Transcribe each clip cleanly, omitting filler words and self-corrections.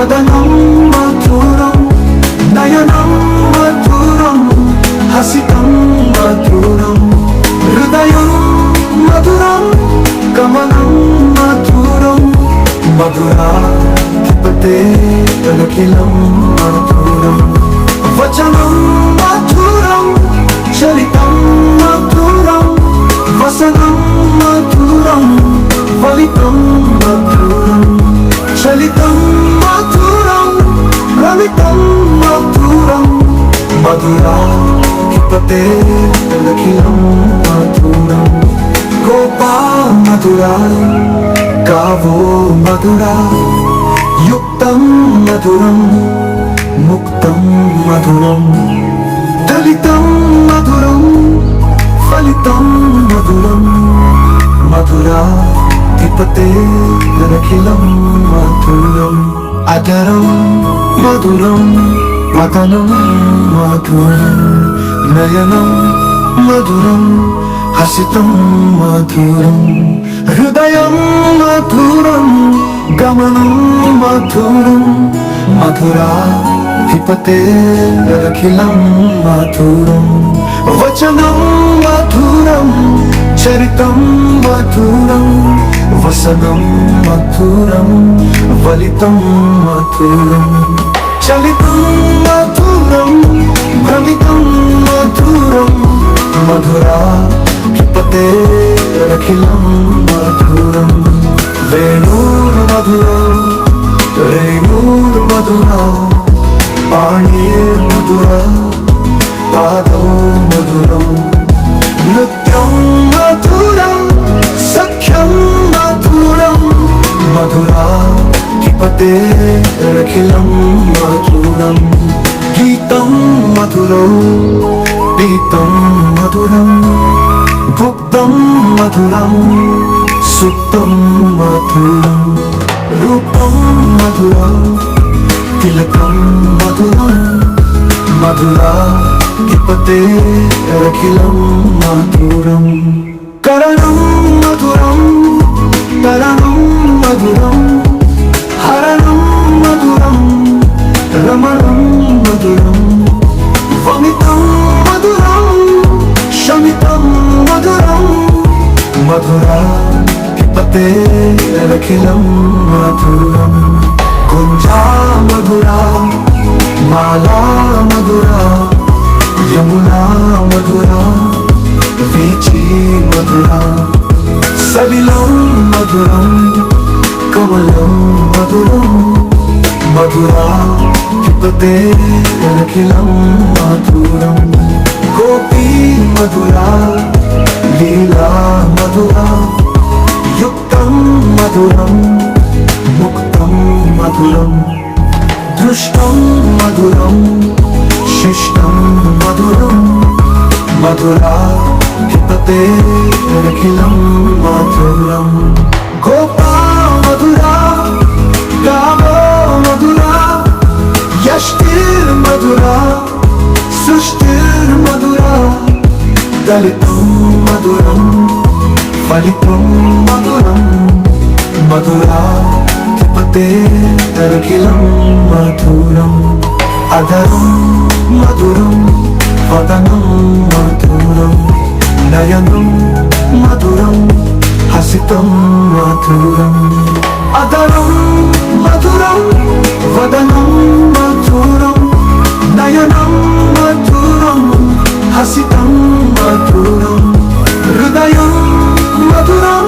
వదనం మధురం నయనం మధురం హసితం మధురం హృదయం మధురం గమనం మధురం మధురాధిపతే అఖిలం మధురం వచనం మధురం చరితం మధురం వసనం మధురం ఫలితం మధురం చలితం మధురం రవితం మధురం మధురాధిపతే అఖిలం మధురం గోపా మధురా గావో మధురా యుక్తం మధురం ముక్తం మధురం దళితం మధురం ఫలితం మధురం మధురాధిపతే అఖిలం మధురం అదరం మధురం వదనం మధురం నయనం మధురం హసితం మధురం హృదయం మధురం గమనం మధురం మధురాధిపతే అఖిలం మధురం వచనం మధురం చరితం మధురం వసనం మధురం ఫలితం మధురం చలితం మధురం భ్రమితం మధురం మధురాధిపతే అఖిలం మధురం వేణుర్మధురం రేణుర్మధురా పాణిర్మధురా పాదౌ మధురం నృత్యం మధురం సఖ్యం మధురం మధురాధిపతే అఖిలం మధురం గీతం మధురం పీతం మధురం భుక్తం మధురం సుప్తం మధురం రూపం మధురం తిలకం మధురం మధురాధిపతే అఖిలం మధురం కరణం మధురం తరణం మధురం హరణం మధురం రమణం మధురం వమితం మధురం శమితం మధురం మధురాధిపతే అఖిలం మధురం కుంజా మధురా మాలా మధురా యమునా మధురా వీచి మధురా సలిలం మధురం కమలం మధురం మధురాధిపతే అఖిలం మధురం గోపీ మధురా లీలా మధురా యుక్తం మధురం ముక్తం మధురం దృష్టం మధురం శిష్టం మధురం మధురాధిపతే అఖిలం మధురం గోపా మధురా గావో మధురా యష్టిర్మధురా సృష్టిర్మధురా దళితం మధురం ఫలితం మధురం మధురాధిపతే అఖిలం మధురం అదరం మధురం వదనం మధురం నయనం మధురం హసితం మధురం అదరం మధురం వదనం మధురం నయనం మధురం హసితం మధురం హృదయం మధురం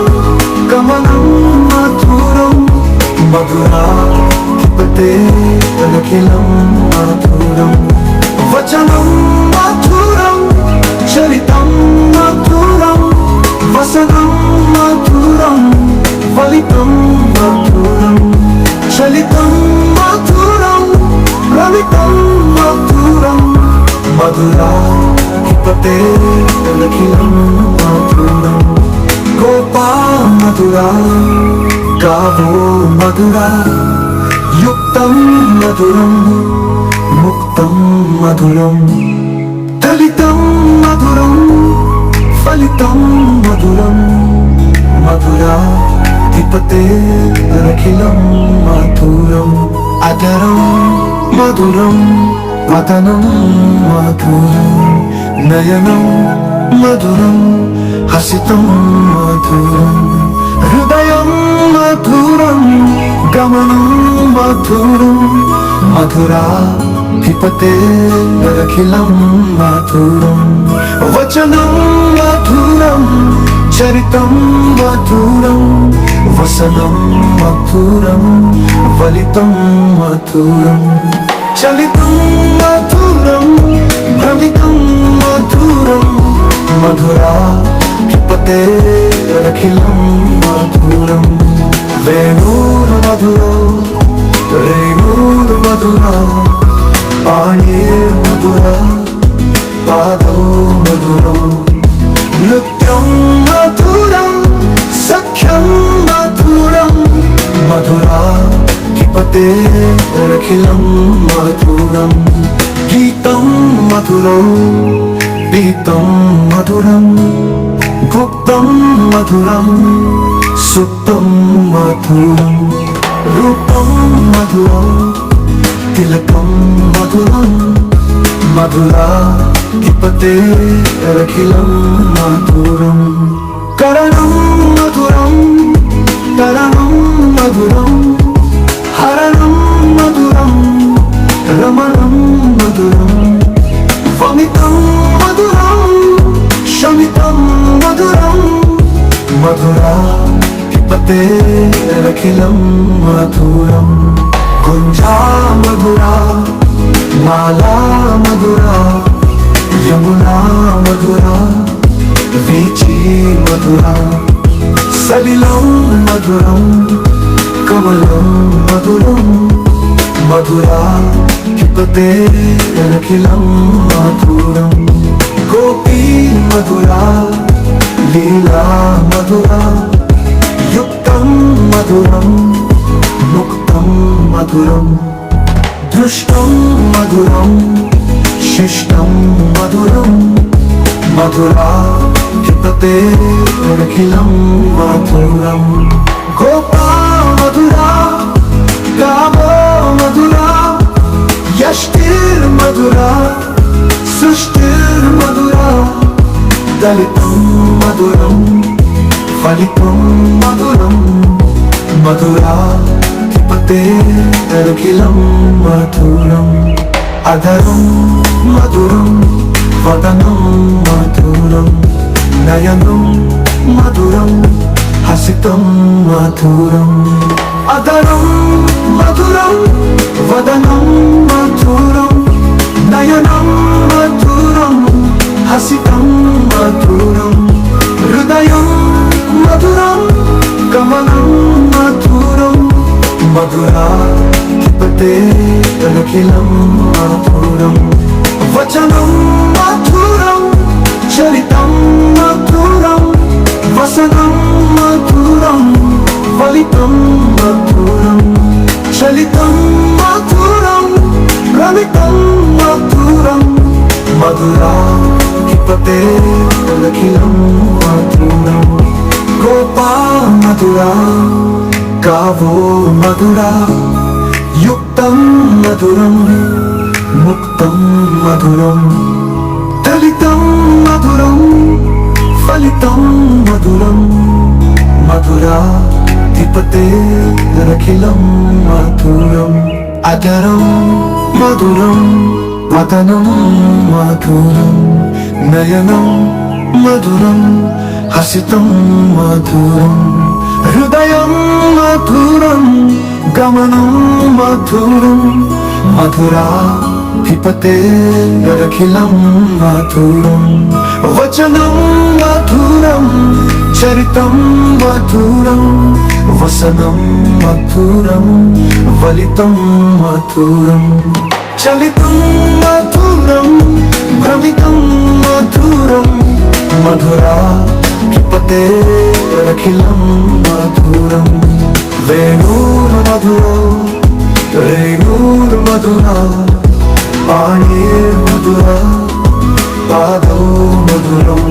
గమనం మధురం మధురాధిపతే అఖిలం మధురం వచనం మధురం చరితం మధురం వసనం మధురం ఫలితం మధురం చలితం మధురం రవితం మధురం మధురాధిపతే అఖిలం మధురం గోపా మధురా గావో మధురా యుక్తం మధురం ముక్తం మధురం దళితం మధురం ఫలితం మధురం మధురాధిపతే అఖిలం మధురం అదరం మధురం వదనం మధురం నయనం మధురం హసితం మధురం హృదయం మధురం గమనం మధురం మధురా ధిపతే అఖిలం మధురం వచనం మధురం చరితం మధురం వసనం మధురం ఫలితం మధురం చలితం మధురం భ్రమితం మధురం మధురా ధిపతే అఖిలం మధురం వేణుర్ మధురం రేణుర్ మధురా పాణిర్ మధురా పాదో మధురం నృత్యం మధురం సఖ్యం మధురం మధురా ధిపతే అఖిలం మధురం గీతం మధురం పీతం మధురం గుప్తం మధురం సుప్తం మధురం రూపం మధురం తిలకం మధురం మధురా ధిపతే అఖిలం మధురం కరణం మధురం తరణం మధురం హరణం మధురం రమణం మధురం వమితం మధురం శమితం మధురం మధురా ధిపతే అఖిలం మధురం గుంజా మధురా మాలా మధురా యమునా మధురా వీచి మధురా సలిలం మధురం కమలం మధురం మధురా ధిపతే అఖిలం మధురం గోపీ మధురా లీలా మధురా యుక్తం మధురం ముక్తం మధురం దృష్టం మధురం శిష్టం మధురం మధురా ధిపతే అఖిలం మధురం గోపా మధురా గావో మధురా యష్టిర్ మధురా సృష్టిర్ మధురా దళితం మధురం ఫలితం మధురం మధురా ధిపతే అఖిలం మధురం అధరం మధురం వదనం మధురం నయనం మధురం హసితం మధురం అధరం మధురం వదనం మధురం నయనం మధురం హసితం మధురం హృదయం మధురం గమనం మధురం మధురా ధిపతే అఖిలం మధురం వచనం మధురం చరితం మధురం వసనం మధురం ఫలితం మధురం చలితం మధురం భ్రమితం మధురం మధురా ధిపతే అఖిలం మధురం గోపా మధురా గావో మధురా యుక్తం మధురం ముక్తం మధురం దళితం మధురం ఫలితం మధురం మధురా ధిపతే అఖిలం మధురం అదరం మధురం వదనం మధురం నయనం మధురం హసితం మధురం హృదయం మధురం గమనం మధురం మధురా ధిపతే అఖిలం మధురం వచనం మధురం చరితం మధురం వసనం మధురం ఫలితం మధురం చలితం మధురం భ్రమితం మధురం మధురా ధిపతే అఖిలం మధురం వేణుర్ మధురం రేణుర్ మధురా పాణిర్ మధురా పాదో మధురం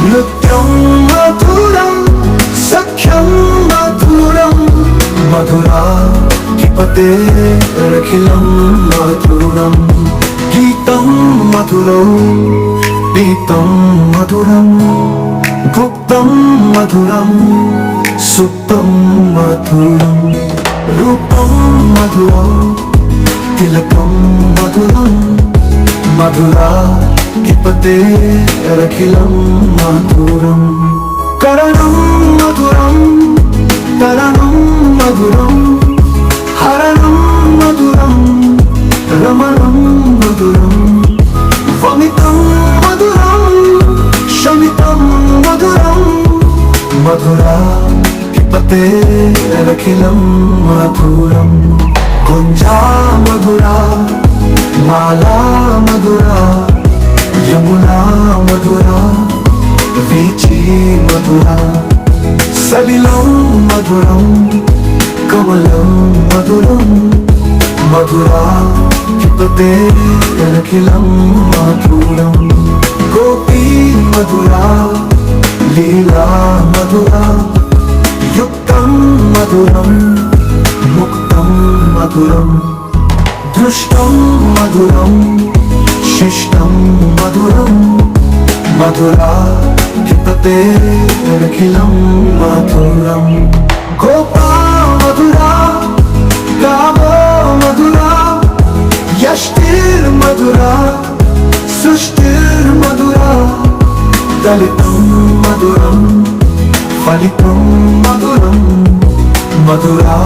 నృత్యం మధురం సఖ్యం మధురం మధురా పిపతే అఖిలం మధురం గీతం మధురం పీతం మధురం గుప్తం మధురం సుప్తం మధురం రూపం మధురం తిలకం మధురం మధురా పిపతే అఖిలం మధురం కరణం మధురం తరణం మధురం హరణం మధురం రమణం మధురం వమితం మధురం శమితం మధురం మధురా పిపతే అఖిలం మధురం గుంజా మధురా మాలా మధురా యమునా మధురా వీచి మధురా సలిలం మధురం కమలం మధురం మధురా పిపతే అఖిలం మధురం గోపీ మధురా లీలా మధురా యుక్తం మధురం ముక్తం మధురం దృష్టం మధురం శిష్టం మధురం మధురా పిపతే అఖిలం మధురం గోపా మధురా గావో మధురా యష్టిర్ మధురా సృష్టిర్ మధురా దళితం మధురం ఫలితం మధురం మధురా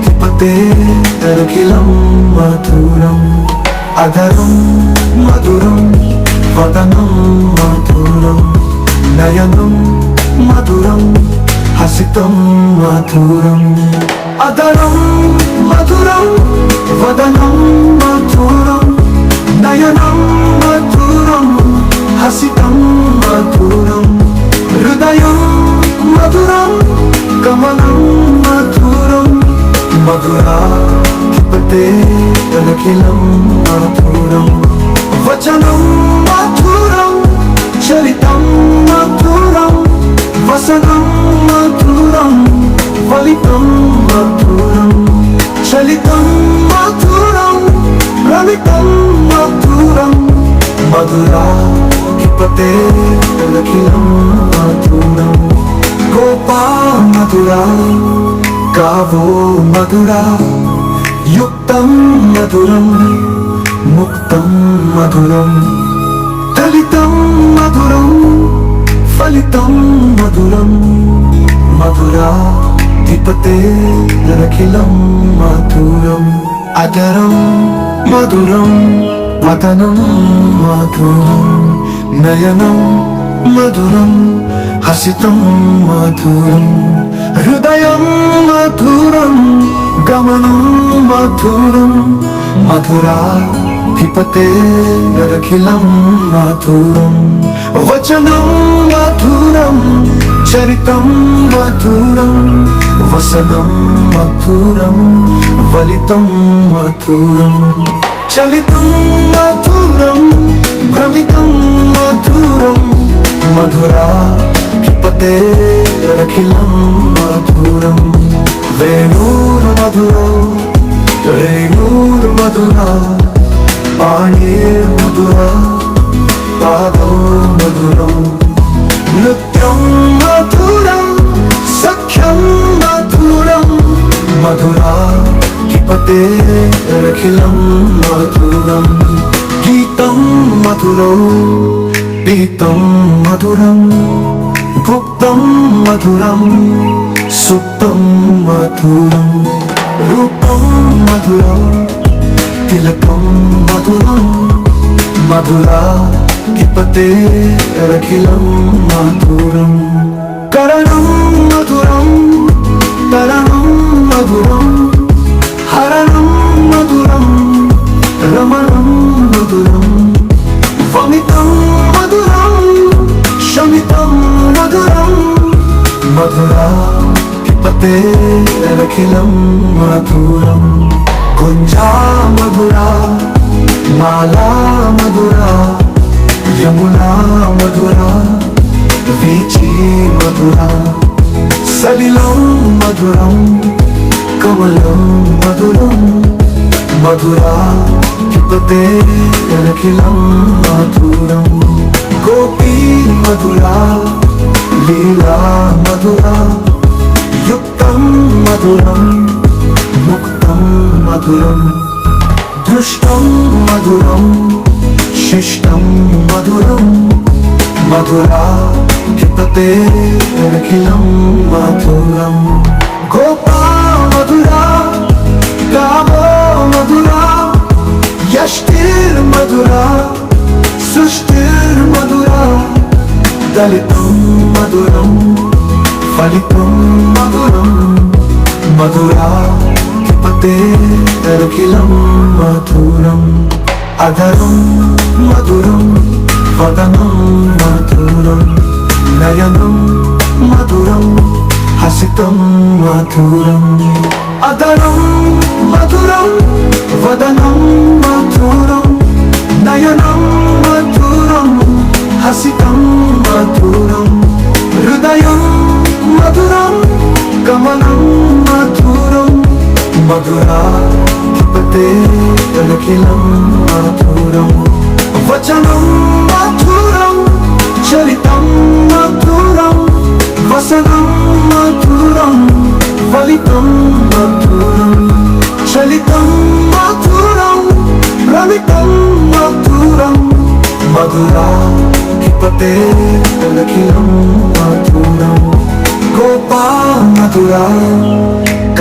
పిపతే అఖిలం మధురం అధరం మధురం వదనం మధురం నయనం మధురం హసితం మధురం అధరం మధురం వదనం మధురం నయనం మధురం హసితం మధురం హృదయం మధురం కమలం మధురం మధురా పిపతే అఖిలం మధురం వచనం మధురం చరితం మధురం వసనం మధురం ఫలితం మధురం చలితం మధురం రమితం మధురం మధురా పిపతే అఖిలం మధురం గోపా మధురా గావో మధురా యుక్తం మధురం ముక్తం మధురం దళితం మధురం ఫలితం మధురం మధురా పిపతే అఖిలం మధురం అధరం మధురం వదనం మధురం నయనం మధురం హసితం మధురం హృదయం మధురం గమనం మధురం మధురా పిపతే అఖిలం మధురం వచనం మధురం చరితం మధురం వసనం మధురం ఫలితం మధురం చలితం మధురం భ్రమితం మధురం మధురా పిపతే అఖిలం మధురం వేణూర్ మధురం రేణూర్ మధురా పాణీర్ మధురా పాదో మధురం నృత్యం మధురం సఖ్యం మధురం మధురా పిపతే అఖిలం మధురం గీతం మధురం పీతం మధురం గుప్తం మధురం సుప్తం మధురం రూపం మధురం తిలకం మధురం మధురా పిపతే అఖిలం మధురం కరణం మధురం తరణం మధురం హరణం మధురం రమణం మధురం వమితం మధురం శమితం మధురం మధురా పిపతే అఖిలం మధురం గుంజా మధురా మాలా మధురా యమునా మధురా వీచి మధురా సలిలం మధురం కమలం మధురం మధురా కిపతే అఖిలం మధురం గోపీ మధురా లీలా మధురా యుక్తం మధురం ముక్తం మధురం దృష్టం మధురం శిష్టం మధురం మధురా కిపతే అఖిలం మధురం గోపా మధురా గావో మధురా యష్టిర్ మధురా సృష్టిర్ మధురా దళితం మధురం ఫలితం మధురం మధురా కిపతే అఖిలం మధురం అధరం మధురం వదనం మధురం నయనం మధురం హసితం మధురం అధరం మధురం వదనం మధురం నయనం మధురం హసితం మధురం హృదయం మధురం గమనం మధురం మధురా కిపతే అఖిలం మధురం వచనం మధురం చరితం మధురం వసనం మధురం ఫలితం మధురం చలితం మధురం రవితం మధురం మధురా కిపతే అఖిలం మధురం గోపా మధురా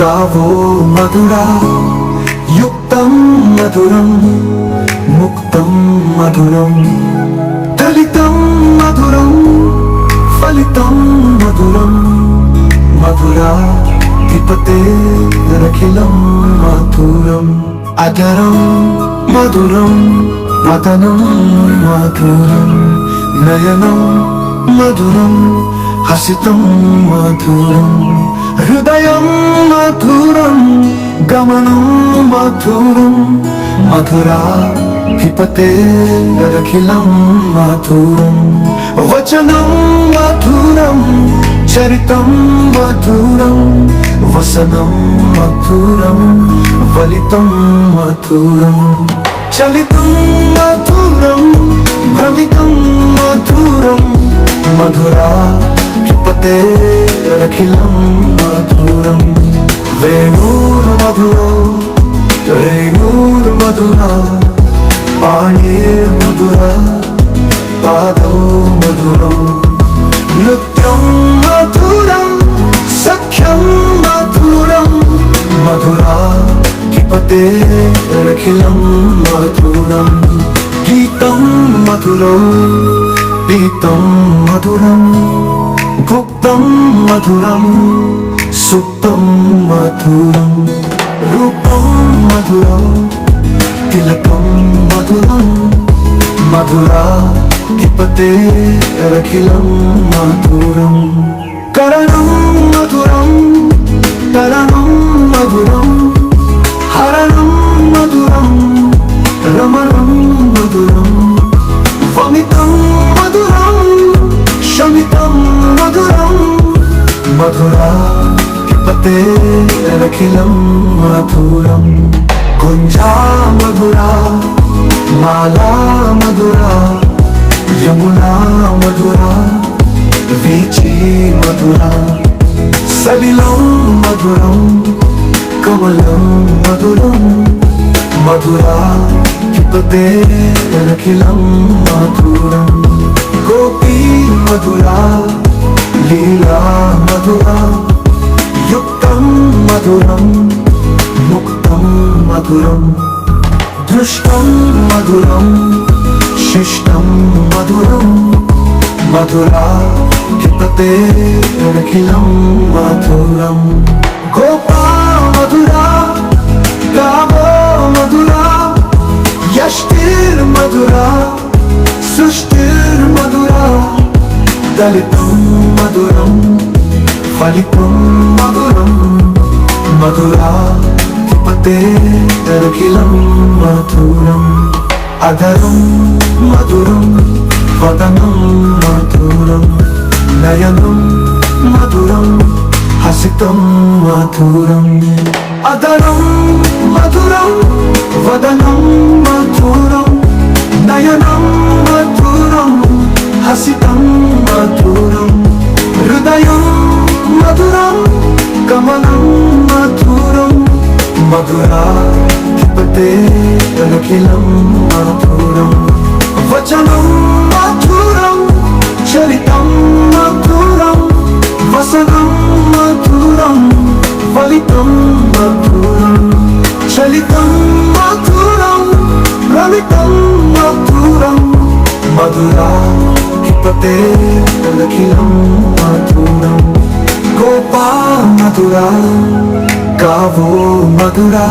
గావో మధురా యుక్తం మధురం ముక్తం మధురం దళితం మధురం ఫలితం మధురం మధురా కిపతే అఖిలం మధురం అధరం మధురం వదనం మధురం నయనం మధురం హసితం మధురం హృదయం మధురం గమనం మధురం మధురా కిపతే అఖిలం మధురం వచనం మధురం చరితం మధురం వసనం మధురం ఫలితం మధురం చలితం మధురం భ్రమితం మధురం మధురా కిపతే అఖిలం మధురం వేణుర్మధురో రేణుర్మధురా పాణిర్మధురా పాదౌ మధురం నృత్యం మధురం సఖ్యం మధురం మధురా కిపతే అఖిలం మధురం గీతం మధురం పీతం మధురం భుక్తం మధురం సుప్తం మధురం రూపం మధురం తిలకం మధురం మధురా కిపతే అఖిలం మధురం కరణం మధురం కరణం మధురం హరణం మధురం రమణం మధురం వమితం మధురం శమితం మధురం మధురా కిపతే అఖిలం మధురం కుంజా మధురా మాలా మధురా యమునా మధురా వీచి మధురా సలిలం మధురం కమలం మధురం మధురా కిపతే అఖిలం మధురం గోపీ మధురా లీలా మధురా యుక్తం మధురం ముక్తం మధురం దృష్టం మధురం శిష్టం మధురం మధురా కిపతే అఖిలం మధురం గోపా మధురా గావో మధురా యష్టిర్ మధురా సృష్టిర్ మధురా దళితం మధురం ఫలితం మధురం మధురా కిపతే అఖిలం మధురం అధరం మధురం వదనం మధురం నయనం మధురం హసితం మధురం అధరం మధురం వదనం మధురం నయనం మధురం హసితం మధురం హృదయం మధురం గమనం మధురం మధురాధిపతే అఖిలం మధురం వచనం మధురం చరితం మధురం వసనం మధురం ఫలితం మధురం చలితం మధురం రమితం మధురం మధురాధిపతే అఖిలం మధురం గోపా మధురా గావో మధురా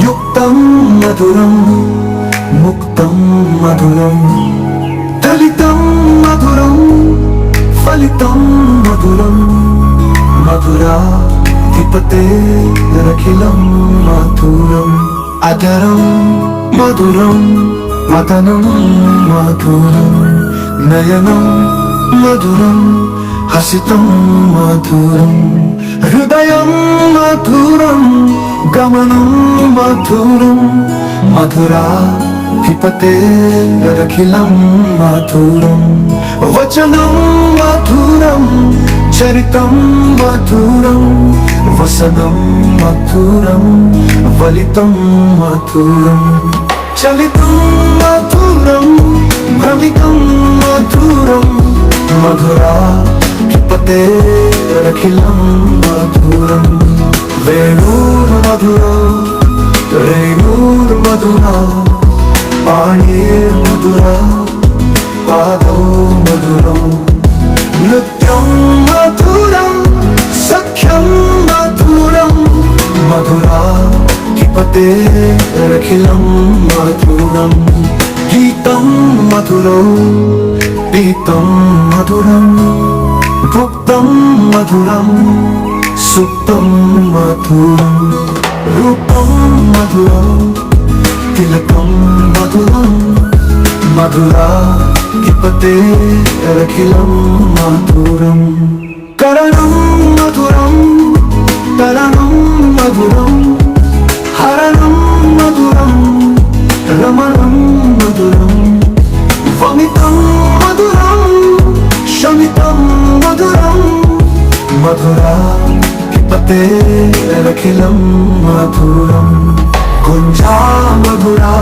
యుక్తం మధురం ముక్తం మధురం దళితం మధురం ఫలితం మధురం మధురాధిపతే అఖిలం మధురం అదరం మధురం మదనం మధురం నయనం మధురం హసితం మధురం హృదయం మధురం గమనం మధురం మధురాధిపతే అఖిలం మధురం వచనం మధురం చరితం మధురం వసనం మధురం ఫలితం మధురం చలితం మధురం భ్రమితం మధురం మధురాధిపతే అఖిలం మధురం వేణుర్మధురం రేణుర్మధురం పాణిర్మధురం పాదౌ మధురం నృత్యం మధురం సఖ్యం మధురం మధురాధిపతే అఖిలం మధురం గీతం మధురం పీతం మధురం భుక్తం మధురం సుప్తం మధురం రూపం మధురం తిలకం మధురం మధురాధిపతే అఖిలం మధురం కరణం మధురం తరణం మధురం హరణం మధురం రమణం మధురం వమితం మధురం శమితం మధురం మధురాధిపతే అఖిలం మధురం గుంజా మధురా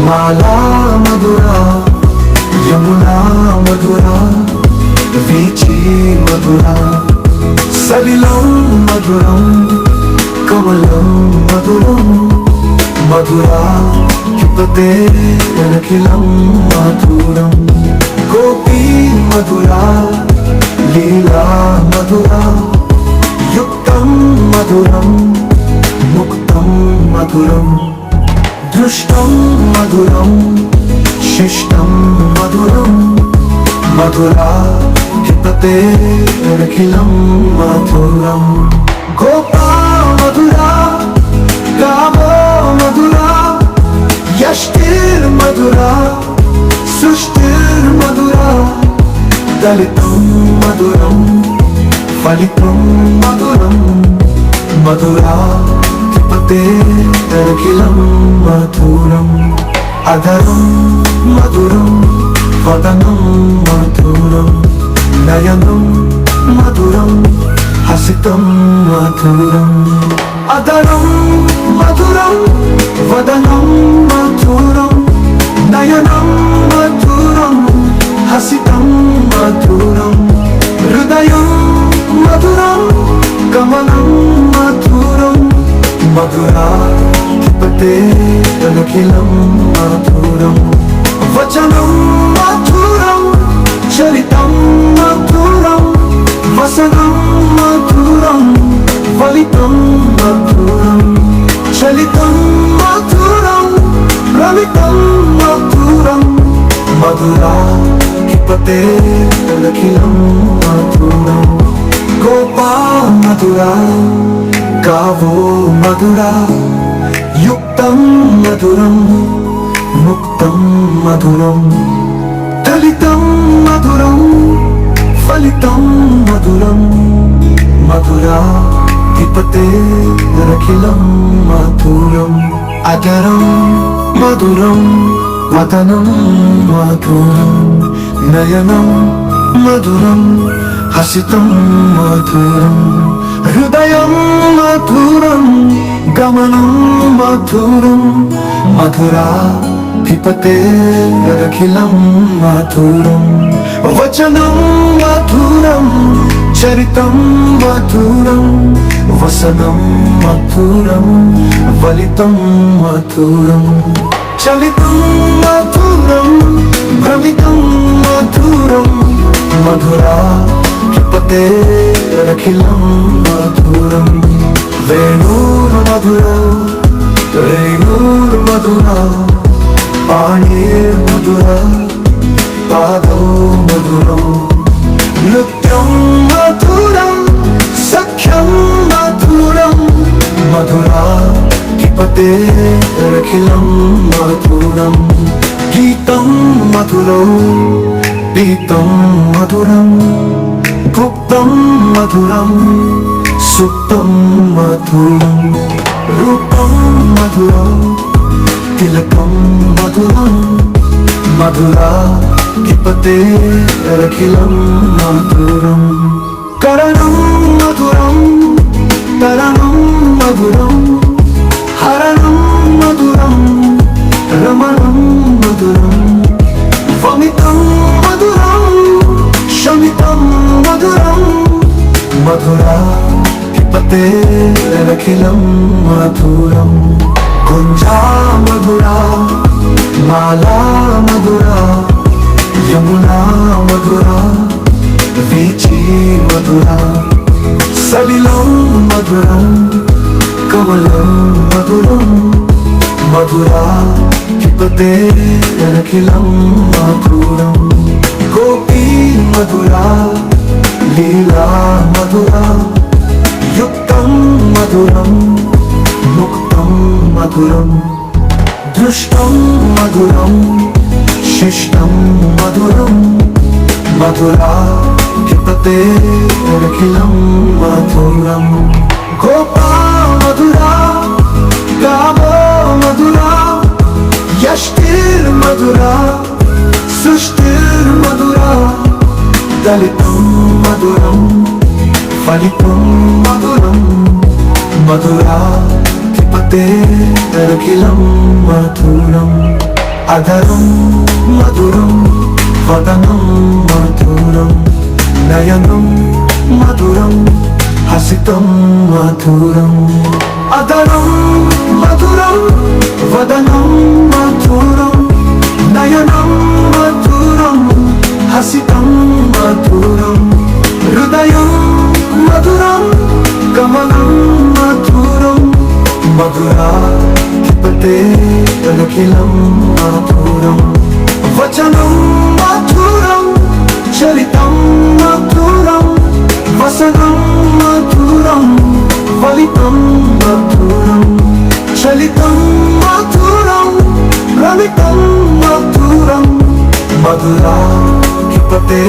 మాలా మధురా యమునా మధురా వీచి మధురా సలిలం మధురం కమలం మధురం మధురాధిపతే అఖిలం మధురం గోపీ మధురా లీలా మధురా యుక్తం మధురం ముక్తం మధురం దృష్టం మధురం శిష్టం మధురం మధురాధిపతే అఖిలం మధురం గోపా మధురా గావో మధురా యష్టిర్మధురా సృష్టిర్మధురా దళితం మధురం ఫలితం మధురం మధురాధిపతే అఖిలం మధురం అదరం మధురం వదనం మధురం నయనం మధురం హసితం మధురం అదరం మధురం వదనం మధురం నయనం మధురం హసితం మధురం హృదయం మధురం గమనం మధురం మధురాధిపతే అఖిలం మధురం వచనం మధురం చరితం మధురం వసనం మధురం ఫలితం మధురం చలితం మధురం రమితం మధురం మధురాధిపతే అఖిలం మధురం గోపా మధురా గావో మధురా యుక్తం మధురం ముక్తం మధురం దళితం మధురం ఫలితం మధురం మధురాధిపతే అరకిలం మధురం అదరం మధురం వదనం మధురం నయనం మధురం హసితం మధురం హృదయం మధురం గమనం మధురం మధురా పిపతే అరకిలం మధురం వచనం మధురం చరితం మధురం వసనం మధురం ఫలితం మధురం చలితం మధురం భ్రమితం మధురం మధురా పిపతే అరకిలం మధురం వేణుర్మధురా రేణుర్మధురా పాణిర్మధురా పాదో మధురం నృత్యం మధురం సఖ్యం మధురం మధురా పిపతే అరకిలం మధురం గీతం మధురం పీతం మధురం భుక్తం మధురం సుప్తం మధురం రూపం మధురం తిలకం మధురం మధురా పిపతే అరకిలం మధురం కరణం మధురం తరణం మధురం హరణం మధురం రమణం మధురం వమితం మధురం శమితం మధురం మధురా పిపతే అరకిలం మధురం కుంజా మధురా మాలా మధురా యమునా మధురా వీచి మధురా సలిలం మధురం కమలం మధురం మధురా పిపతే అరకిలం మధురం గోపీ మధురా లీలా మధురా యుక్తం మధురం ముక్తం మధురం దృష్టం మధురం శిష్టం మధురం మధురా పిపతే అరకిలం మధురం గోపా మధురా గావో మధురా యష్టిర్మధురా సృష్టిర్మధురా దళితం మధురం ఫలితం మధురం మధురా పిపతే అరకిలం మధురం అధరం మధురం వదనం మధురం నయనం మధురం హసితం మధురం అధరం మధురం వదనం మధురం నయనం మధురం హసితం మధురం హృదయం మధురం గమనం మధురం మధురా పిపతే అరకిలం మధురం వచనం మధురం చరితం మధురం వసనం మధురం ఫలితం మధురం చలితం మధురం రమితం మధురం మధురా పిపతే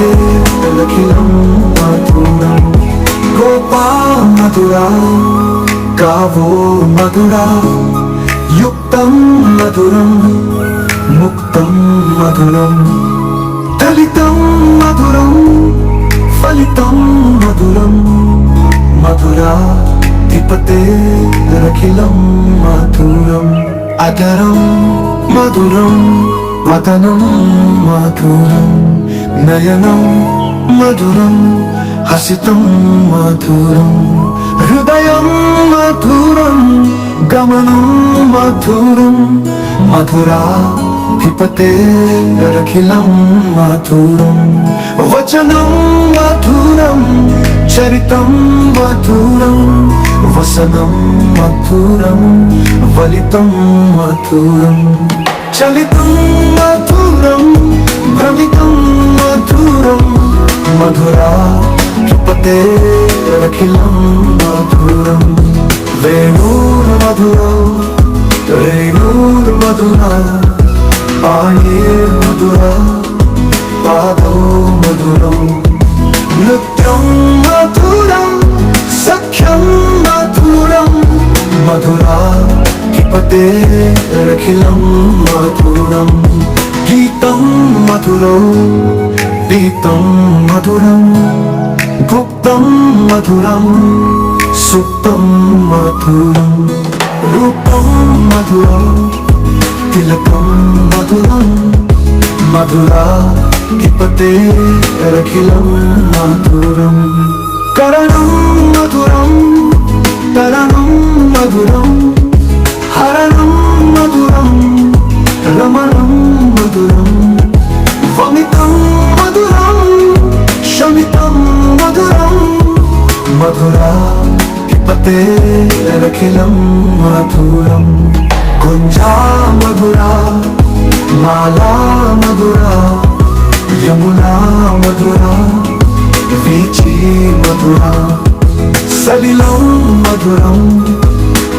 అరకిలం మధురం గోపా మధురా గావో మధురా యుక్తం మధురం ముక్తం మధురం దళితం మధురం ఫలితం మధురం మధురా పిపతే అరకిలం మధురం అదరం మధురం వదనం మధురం నయనం మధురం హసితం మధురం హృదయం మధురం గమనం మధురం మధురా పిపతే అరకిలం మధురం వచనం మధురం చరితం మధురం వసనం మధురం ఫలితం మధురం చలితం మధురం భ్రమితం మధురం మధురా పిపతే అరకిలం మధురం వేణుర్మధురా రేణుర్మధురా పాణిర్మధురా పాదో మధురం నృత్యం మధురం సఖ్యం మధురం మధురాధిపతేరఖిలం మధురం గీతం మధురం గీతం మధురం గుప్తం మధురం సుప్తం మధురం రూపం మధురం తిలకం మధురం మధురాధిపతేరఖిలం మధురం కరణం మధురం తరణం మధురం హరణం మధురం రమణం మధురం వమితం మధురం శమితం మధురం మధురాధిపతేరఖిలం మధురం కుంజా మధురా మాలా మధురా యమునా మధురా వీచి మధురా సలిలం మధురం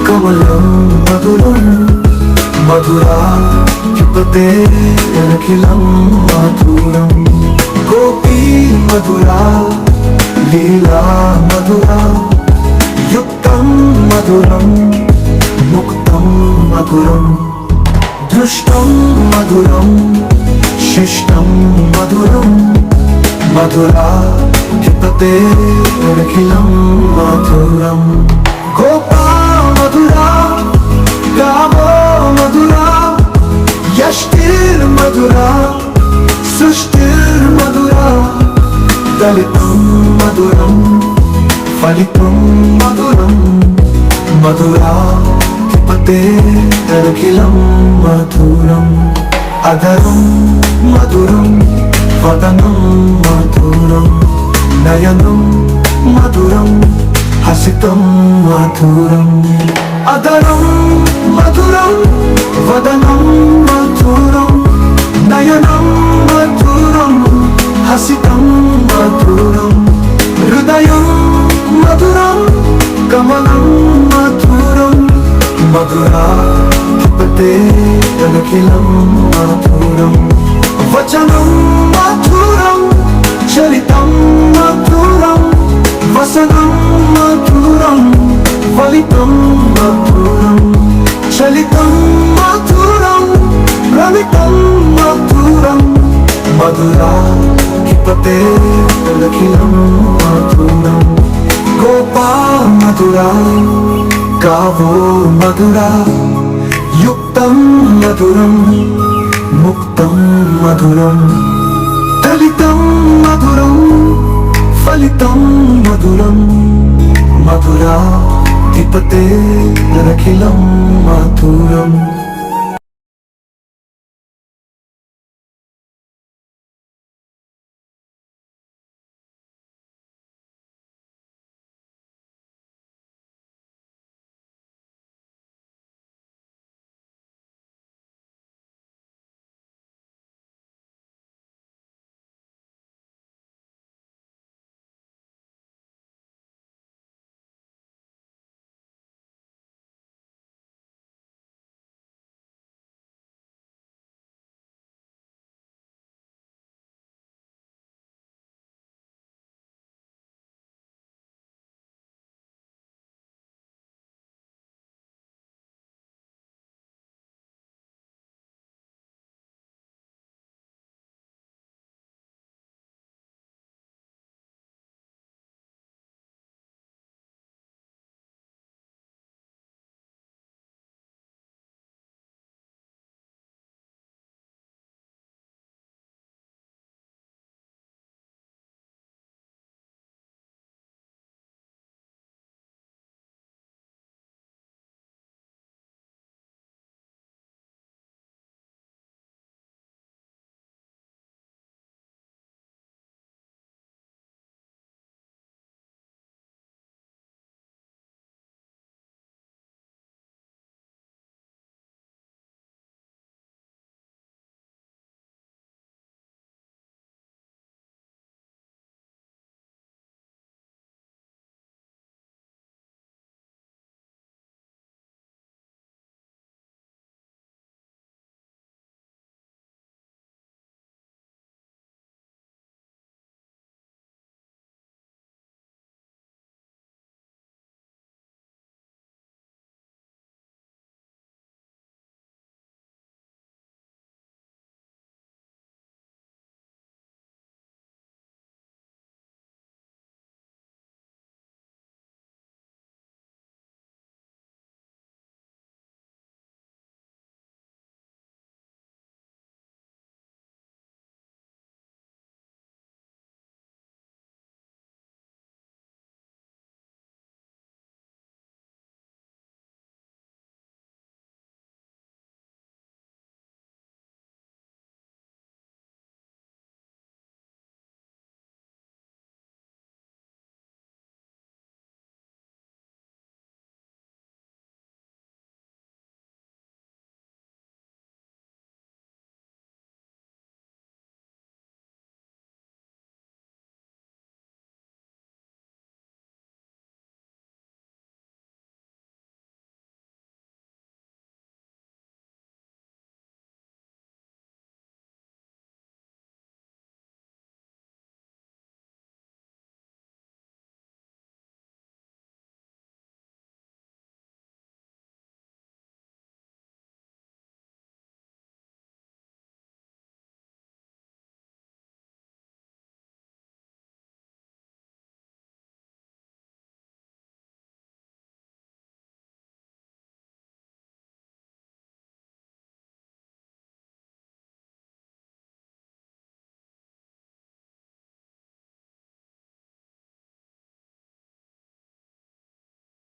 కమలం మధురం మధురాధిపతేరఖిలం మధురం గోపీ మధురా లీలా మధురా యుక్తం మధురం ముక్తం మధురం దృష్టం మధురం శిష్టం మధురం మధురాధిపతేరఖిలం మధురం గోపా మధురా గావో మధురా యష్టిర్ మధురా సృష్టిర్ మధురా దళితం మధురం ఫలితం మధురం మధురాధిపతేరఖిలం మధురం అదరం మధురం వదనం మధురం నయనం మధురం హసితం మధురం అదరం మధురం వదనం మధురం నయనం మధురం హసితం మధురం హృదయం మధురం కమలం మధురం మధురాధిపతేరఖిలం మధురం వచనం మధురం చరితం మధురం వసనం మధురం ఫలితం మధురం చలితం మధురం రవితం మధురం మధురాధిపతేరఖిలం మధురం గోపా మధురా గావో మధురా యుక్తం మధురం ముక్తం మధురం దళితం మధురం ఫలితం మధురం మధురాధిపతేరఖిలం మధురం